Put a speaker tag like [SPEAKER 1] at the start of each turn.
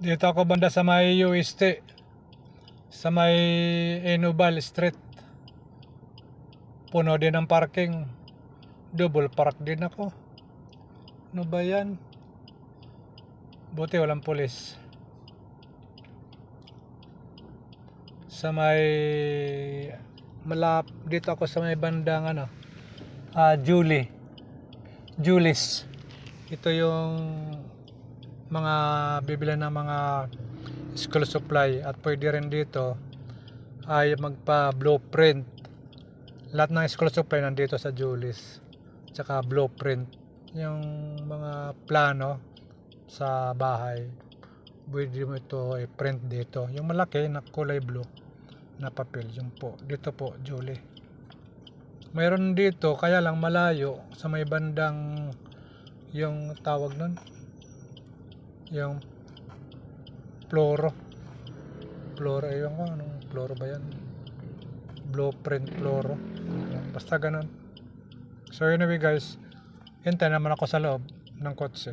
[SPEAKER 1] Dito ako banda sa may UST, sa may Enubal Street. Puno din ang parking. Double park din ako. Ano ba yan? Buti walang pulis. Sa may dito ako sa may bandang Julis. Ito yung mga bibili ng mga school supply, at pwede rin dito ay magpa blueprint. Lahat ng school supply nandito sa Julis. Tsaka blueprint, yung mga plano sa bahay, pwede mo ito i-print dito. Yung malaki na kulay blue na papel, yung po dito po Julie. Mayroon dito, kaya lang malayo sa may bandang, yung tawag nun, yung Floro, ayun ko anong Floro ba yan, blueprint Floro, basta ganun. So anyway guys, hintay naman ako sa loob ng kotse.